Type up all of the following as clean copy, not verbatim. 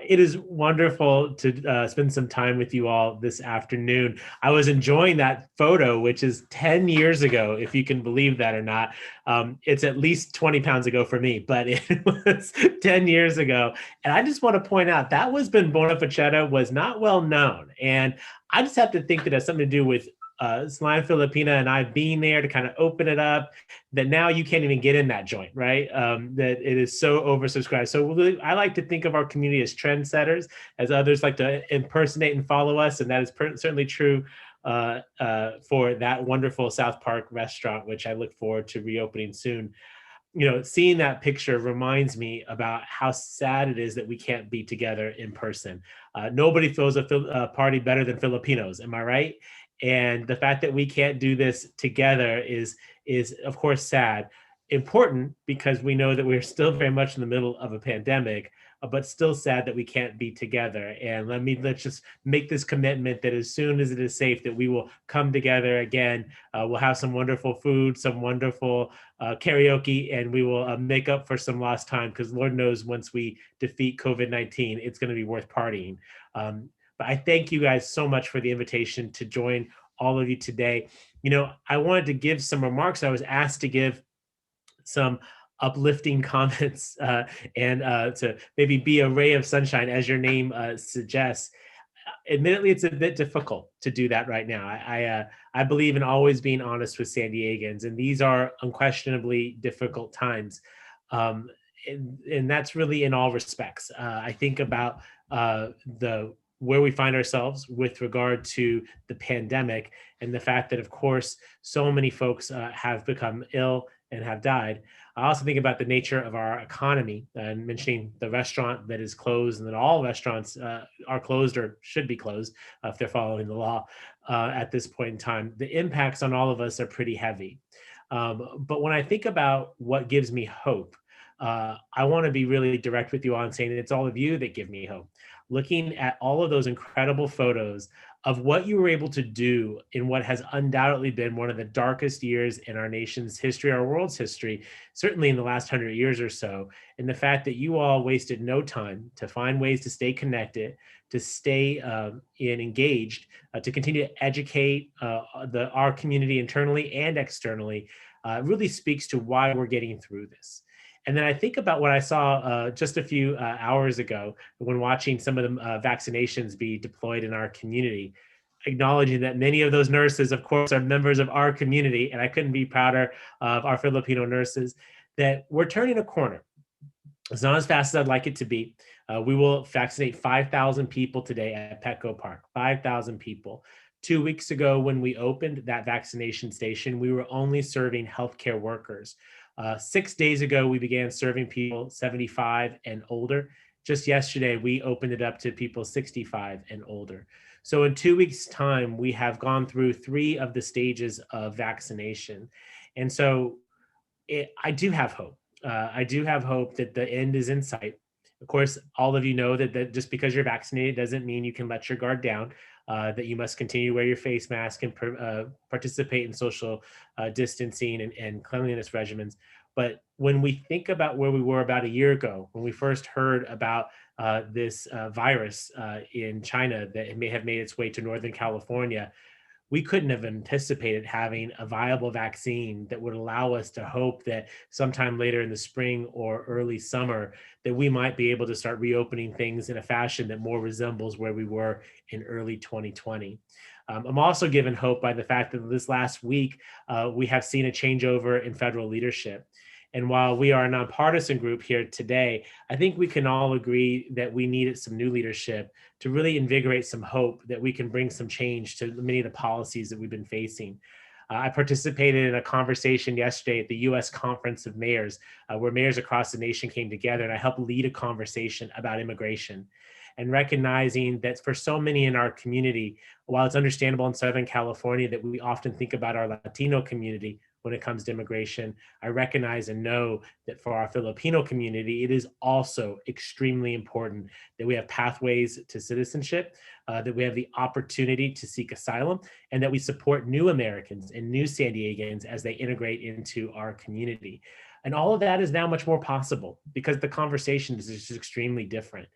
It is wonderful to spend some time with you all this afternoon. I was enjoying that photo, which is 10 years ago, if you can believe that or not. It's at least 20 pounds ago for me, but it was 10 years ago. And I just want to point out that was when Bonafacetta was not well known. And I just have to think that it has something to do with Silayan Filipina and I being there to kind of open it up, that now you can't even get in that joint, right? That it is so oversubscribed. So really, I like to think of our community as trendsetters, as others like to impersonate and follow us. And that is certainly true for that wonderful South Park restaurant, which I look forward to reopening soon. Seeing that picture reminds me about how sad it is that we can't be together in person. Nobody throws a party better than Filipinos, am I right? And the fact that we can't do this together is of course sad. Important because we know that we're still very much in the middle of a pandemic, but still sad that we can't be together. And let's just make this commitment that as soon as it is safe, that we will come together again. We'll have some wonderful food, some wonderful karaoke, and we will make up for some lost time, because Lord knows once we defeat COVID-19, it's going to be worth partying. But I thank you guys so much for the invitation to join all of you today. I wanted to give some remarks. I was asked to give some uplifting comments and to maybe be a ray of sunshine, as your name suggests. Admittedly, it's a bit difficult to do that right now. I believe in always being honest with San Diegans, and these are unquestionably difficult times. And that's really in all respects. I think about the where we find ourselves with regard to the pandemic, and the fact that, of course, so many folks have become ill and have died. I also think about the nature of our economy, and mentioning the restaurant that is closed, and that all restaurants are closed or should be closed if they're following the law at this point in time. The impacts on all of us are pretty heavy. But when I think about what gives me hope, I want to be really direct with you on saying that it's all of you that give me hope. Looking at all of those incredible photos of what you were able to do in what has undoubtedly been one of the darkest years in our nation's history, our world's history, certainly in the last 100 years or so, and the fact that you all wasted no time to find ways to stay connected, to stay engaged, to continue to educate our community internally and externally, really speaks to why we're getting through this. And then I think about what I saw just a few hours ago when watching some of the vaccinations be deployed in our community, acknowledging that many of those nurses, of course, are members of our community. And I couldn't be prouder of our Filipino nurses, that we're turning a corner. It's not as fast as I'd like it to be. We will vaccinate 5,000 people today at Petco Park, 5,000 people. 2 weeks ago, when we opened that vaccination station, we were only serving healthcare workers. 6 days ago, we began serving people 75 and older. Just yesterday, we opened it up to people 65 and older. So in 2 weeks' time, we have gone through 3 of the stages of vaccination. And so I do have hope. I do have hope that the end is in sight. Of course, all of you know that just because you're vaccinated doesn't mean you can let your guard down, that you must continue to wear your face mask and participate in social distancing and cleanliness regimens. But when we think about where we were about a year ago, when we first heard about this virus in China that may have made its way to Northern California, we couldn't have anticipated having a viable vaccine that would allow us to hope that sometime later in the spring or early summer, that we might be able to start reopening things in a fashion that more resembles where we were in early 2020. I'm also given hope by the fact that this last week, we have seen a changeover in federal leadership. And while we are a nonpartisan group here today, I think we can all agree that we needed some new leadership to really invigorate some hope that we can bring some change to many of the policies that we've been facing. I participated in a conversation yesterday at the U.S. Conference of Mayors, where mayors across the nation came together, and I helped lead a conversation about immigration, and recognizing that for so many in our community, while it's understandable in Southern California that we often think about our Latino community when it comes to immigration, I recognize and know that for our Filipino community, it is also extremely important that we have pathways to citizenship, that we have the opportunity to seek asylum, and that we support new Americans and new San Diegans as they integrate into our community. And all of that is now much more possible because the conversation is just extremely different.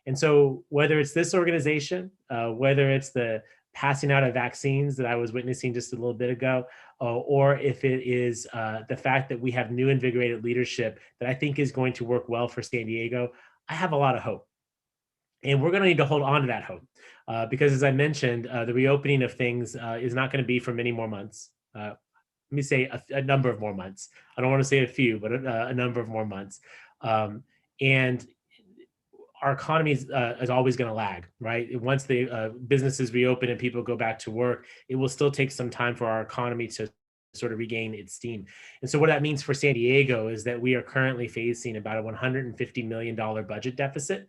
And so whether it's this organization, whether it's the passing out of vaccines that I was witnessing just a little bit ago, or if it is the fact that we have new invigorated leadership that I think is going to work well for San Diego, I have a lot of hope. And we're going to need to hold on to that hope because, as I mentioned, the reopening of things is not going to be for many more months. Let me say a number of more months. I don't want to say a few, but a number of more months. And our economy is always going to lag, right? Once the businesses reopen and people go back to work, it will still take some time for our economy to sort of regain its steam. And so what that means for San Diego is that we are currently facing about a $150 million budget deficit.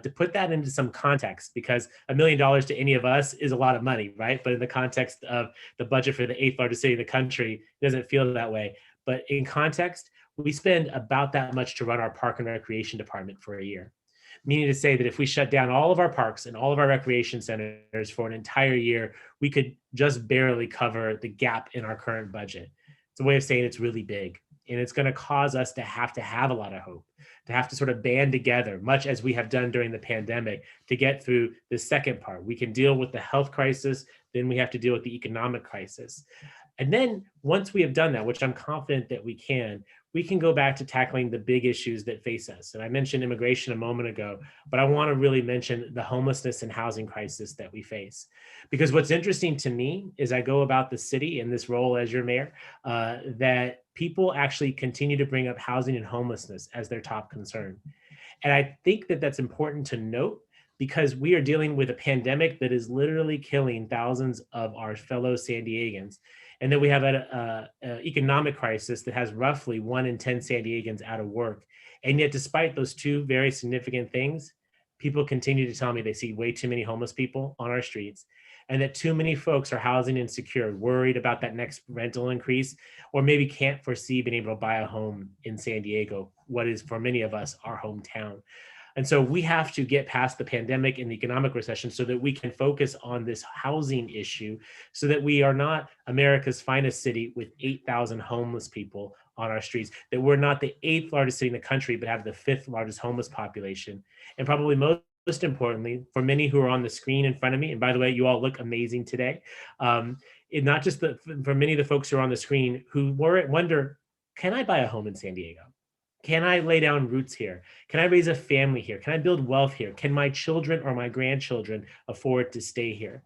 To put that into some context, because $1 million to any of us is a lot of money, right? But in the context of the budget for the eighth largest city in the country, it doesn't feel that way. But in context, we spend about that much to run our park and recreation department for a year. Meaning to say that if we shut down all of our parks and all of our recreation centers for an entire year, we could just barely cover the gap in our current budget. It's a way of saying it's really big. And it's going to cause us to have a lot of hope, to have to sort of band together, much as we have done during the pandemic, to get through the second part. We can deal with the health crisis, then we have to deal with the economic crisis. And then once we have done that, which I'm confident that we can go back to tackling the big issues that face us. And I mentioned immigration a moment ago, but I want to really mention the homelessness and housing crisis that we face. Because what's interesting to me is I go about the city in this role as your mayor, that people actually continue to bring up housing and homelessness as their top concern. And I think that that's important to note because we are dealing with a pandemic that is literally killing thousands of our fellow San Diegans. And then we have an economic crisis that has roughly 1 in 10 San Diegans out of work. And yet, despite those two very significant things, people continue to tell me they see way too many homeless people on our streets and that too many folks are housing insecure, worried about that next rental increase, or maybe can't foresee being able to buy a home in San Diego, what is for many of us our hometown. And so we have to get past the pandemic and the economic recession so that we can focus on this housing issue so that we are not America's finest city with 8,000 homeless people on our streets, that we're not the 8th largest city in the country, but have the 5th largest homeless population. And probably most importantly, for many who are on the screen in front of me, and by the way, you all look amazing today, not just for many of the folks who are on the screen who wonder, can I buy a home in San Diego? Can I lay down roots here? Can I raise a family here? Can I build wealth here? Can my children or my grandchildren afford to stay here?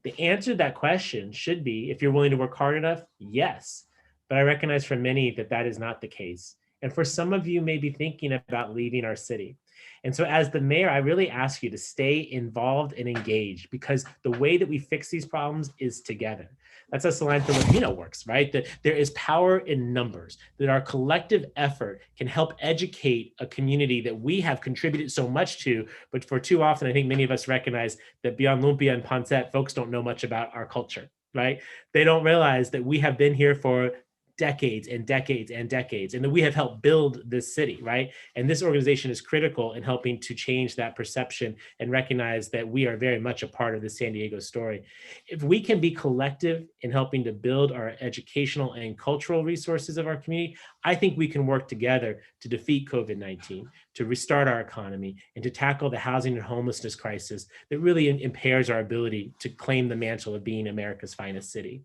The answer to that question should be, if you're willing to work hard enough, yes. But I recognize for many that that is not the case. And for some of you may be thinking about leaving our city. And so as the mayor, I really ask you to stay involved and engaged because the way that we fix these problems is together. That's how Silayan Filipina works, right? That there is power in numbers, that our collective effort can help educate a community that we have contributed so much to, but for too often, I think many of us recognize that beyond lumpia and pancit, folks don't know much about our culture, right? They don't realize that we have been here for decades and decades and decades, and that we have helped build this city, right? And this organization is critical in helping to change that perception and recognize that we are very much a part of the San Diego story. If we can be collective in helping to build our educational and cultural resources of our community, I think we can work together to defeat COVID-19, to restart our economy, and to tackle the housing and homelessness crisis that really impairs our ability to claim the mantle of being America's finest city.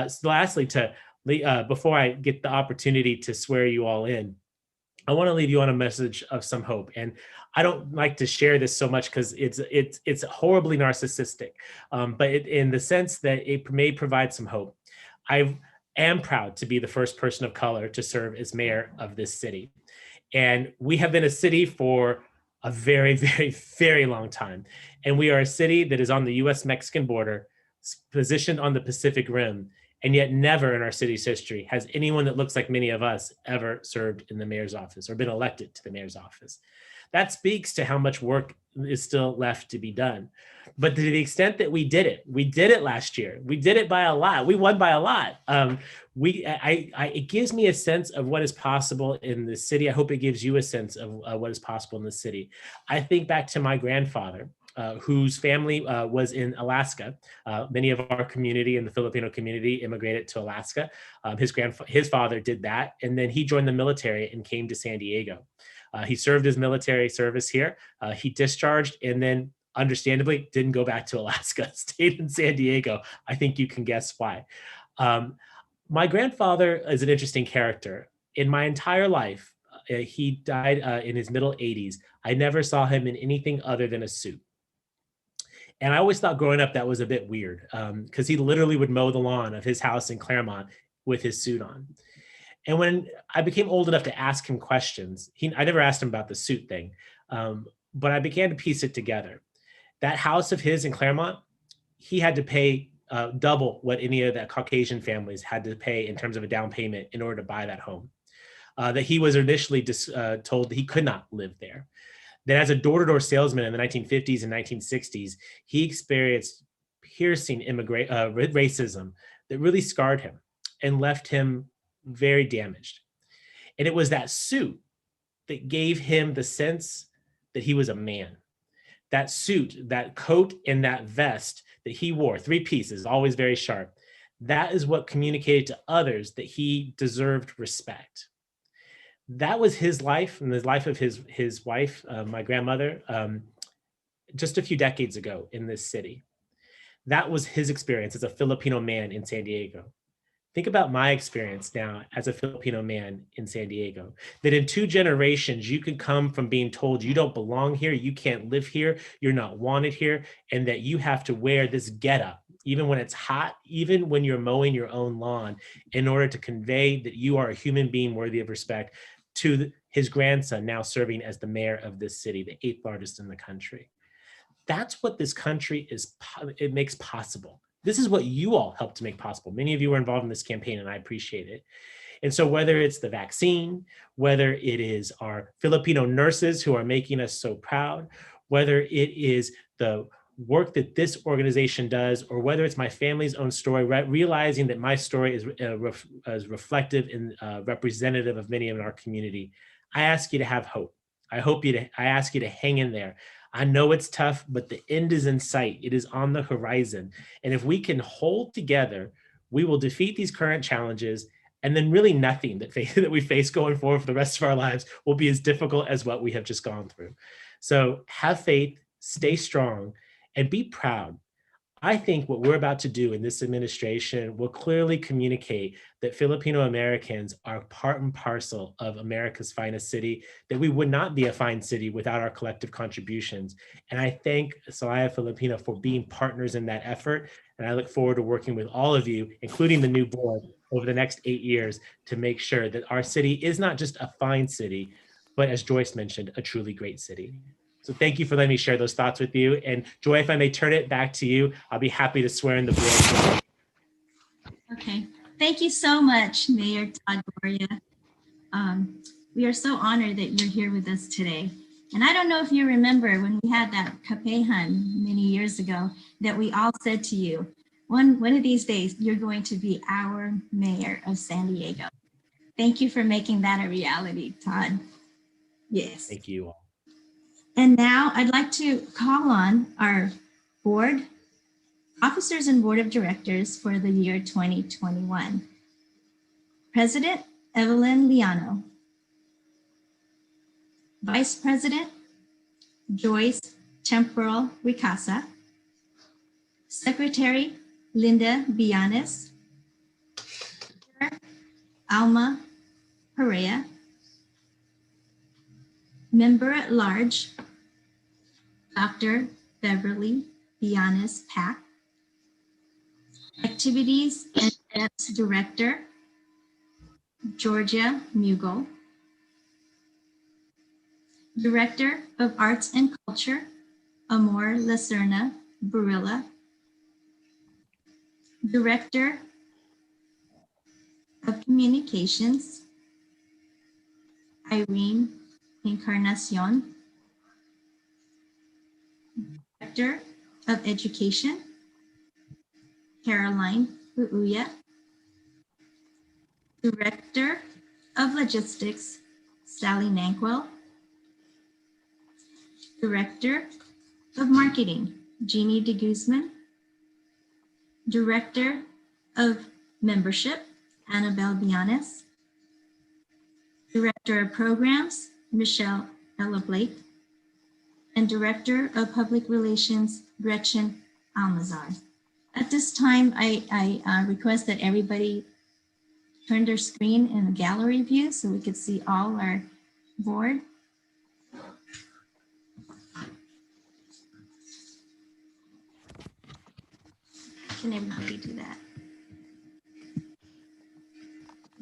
So lastly, before I get the opportunity to swear you all in, I want to leave you on a message of some hope. And I don't like to share this so much because it's horribly narcissistic, but in the sense that it may provide some hope. I am proud to be the first person of color to serve as mayor of this city. And we have been a city for a very, very, very long time. And we are a city that is on the US-Mexican border, positioned on the Pacific Rim. And yet never in our city's history has anyone that looks like many of us ever served in the mayor's office or been elected to the mayor's office. That speaks to how much work is still left to be done. But to the extent that we did it last year. We did it by a lot. We won by a lot. It gives me a sense of what is possible in the city. I hope it gives you a sense of what is possible in the city. I think back to my grandfather, whose family was in Alaska. Many of our community and the Filipino community immigrated to Alaska. His father did that, and then he joined the military and came to San Diego. He served his military service here. He discharged and then understandably didn't go back to Alaska, stayed in San Diego. I think you can guess why. My grandfather is an interesting character. In my entire life, he died in his middle 80s. I never saw him in anything other than a suit. And I always thought growing up that was a bit weird because he literally would mow the lawn of his house in Claremont with his suit on. And when I became old enough to ask him questions, I never asked him about the suit thing, but I began to piece it together. That house of his in Claremont, he had to pay double what any of the Caucasian families had to pay in terms of a down payment in order to buy that home. That he was initially told that he could not live there. Then as a door-to-door salesman in the 1950s and 1960s, he experienced piercing racism that really scarred him and left him very damaged. And it was that suit that gave him the sense that he was a man. That suit, that coat, and that vest that he wore, 3 pieces, always very sharp, that is what communicated to others that he deserved respect. That was his life and the life of his wife, my grandmother, just a few decades ago in this city. That was his experience as a Filipino man in San Diego. Think about my experience now as a Filipino man in San Diego, that in 2 generations, you could come from being told you don't belong here, you can't live here, you're not wanted here, and that you have to wear this getup, even when it's hot, even when you're mowing your own lawn, in order to convey that you are a human being worthy of respect to his grandson now serving as the mayor of this city, the 8th largest in the country. That's what this country it makes possible. This is what you all helped to make possible. Many of you were involved in this campaign, and I appreciate it. And so whether it's the vaccine, whether it is our Filipino nurses who are making us so proud, whether it is the work that this organization does, or whether it's my family's own story, realizing that my story is reflective and representative of many in our community, I ask you to have hope. I ask you to hang in there. I know it's tough, but the end is in sight. It is on the horizon. And if we can hold together, we will defeat these current challenges. And then really nothing that we face going forward for the rest of our lives will be as difficult as what we have just gone through. So have faith, stay strong, and be proud. I think what we're about to do in this administration will clearly communicate that Filipino Americans are part and parcel of America's finest city, that we would not be a fine city without our collective contributions. And I thank Silayan Filipina for being partners in that effort. And I look forward to working with all of you, including the new board, over the next 8 years to make sure that our city is not just a fine city, but as Joyce mentioned, a truly great city. So thank you for letting me share those thoughts with you. And Joy, if I may turn it back to you, I'll be happy to swear in the board. Okay, thank you so much, Mayor Todd, Gloria. We are so honored that you're here with us today. And I don't know if you remember when we had that kapehan many years ago that we all said to you, one of these days, you're going to be our mayor of San Diego. Thank you for making that a reality, Todd. Yes. Thank you all. And now I'd like to call on our board officers and board of directors for the year 2021. President Evelyn Liano. Vice President Joyce Temporal Ricasa. Secretary Linda Bianes. Alma Perea. Member at Large, Dr. Beverly Bianes Pack. Activities and Events Director, Georgia Mugel. Director of Arts and Culture, Amor Lacerna Barilla. Director of Communications, Irene Encarnacion. Director of Education, Caroline Uuya. Director of Logistics, Sally Nanquil. Director of Marketing, Jeannie de Guzman. Director of Membership, Annabelle Bianes. Director of Programs, Michelle Ella Blake, and Director of Public Relations, Gretchen Almazar. At this time, I request that everybody turn their screen in the gallery view so we could see all our board. Can everybody do that?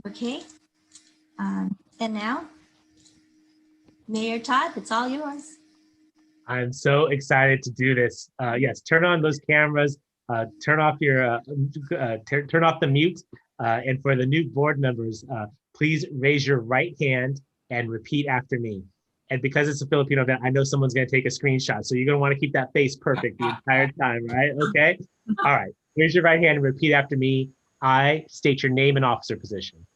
Okay. And now, Mayor Todd, it's all yours. I'm so excited to do this. Yes, turn on those cameras, turn off your, turn off the mute. And for the new board members, please raise your right hand and repeat after me. And because it's a Filipino event, I know someone's gonna take a screenshot. So you're gonna wanna keep that face perfect the entire time, right? Okay, all right. Raise your right hand and repeat after me. I state your name and officer position.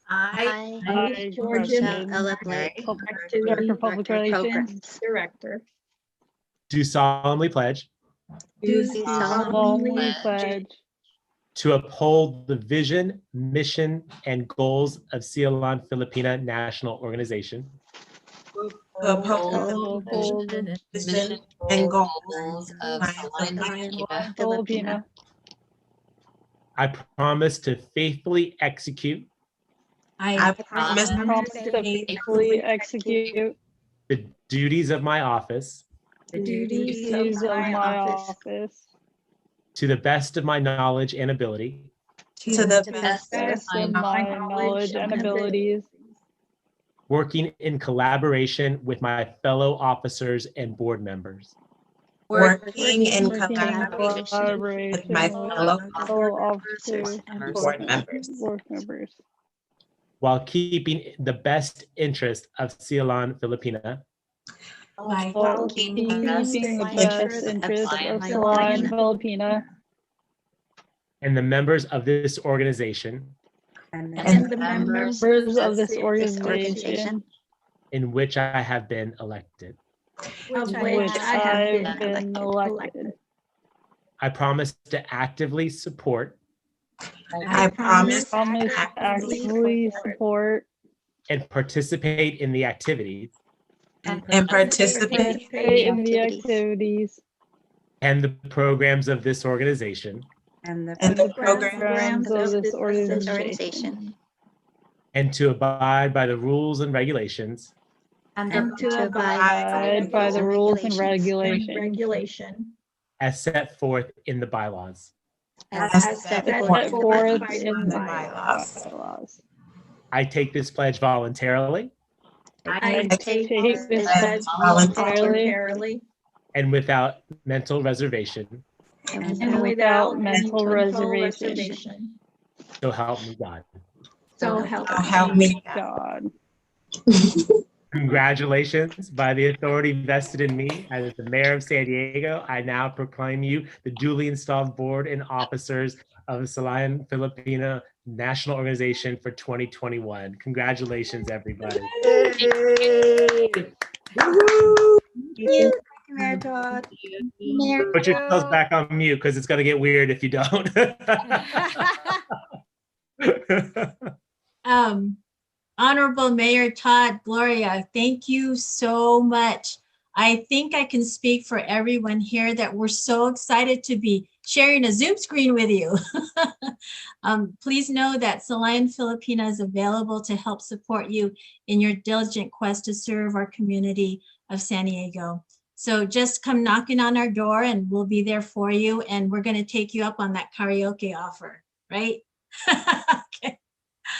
I, Georgia Ella Blake, Director of Public Relations. Director. Do solemnly pledge Do Solemnly pledge to uphold the vision, mission, and goals of Silayan Filipina National Organization, uphold the vision and goals of Silayan Filipina. I promise to faithfully execute I promise to faithfully execute the duties of my office the duties of my office to the best of my knowledge and ability, to the best of my knowledge and abilities, working in collaboration with my fellow officers and board members. working in working in collaboration collaboration with my fellow officers and board members, board members, while keeping the best interest of Silayan Filipina while keeping the best interest of Silayan Filipina and the members of this organization and the members of this organization in which I have been elected. which I've been elected. I promise to actively support I promise Promise to actively support and participate in the activities and participate in the activities and the programs of this organization and the programs of this organization, and to abide by the rules and regulations and to abide by the rules and regulations as set forth in the bylaws. as set forth in the bylaws. I take this pledge voluntarily I take this pledge voluntarily and without mental reservation. and without mental reservation. So help me God. So help me God. Congratulations. By the authority vested in me as the mayor of San Diego, I now proclaim you the duly installed board and officers of the Silayan Filipina National Organization for 2021. Congratulations, everybody. Mayor Todd. Put yourselves back on mute because it's going to get weird if you don't. Honorable Mayor Todd, Gloria, thank you so much. I think I can speak for everyone here that we're so excited to be sharing a Zoom screen with you. Please know that Silayan Filipina is available to help support you in your diligent quest to serve our community of San Diego. So just come knocking on our door and we'll be there for you. And we're going to take you up on that karaoke offer, right? Okay.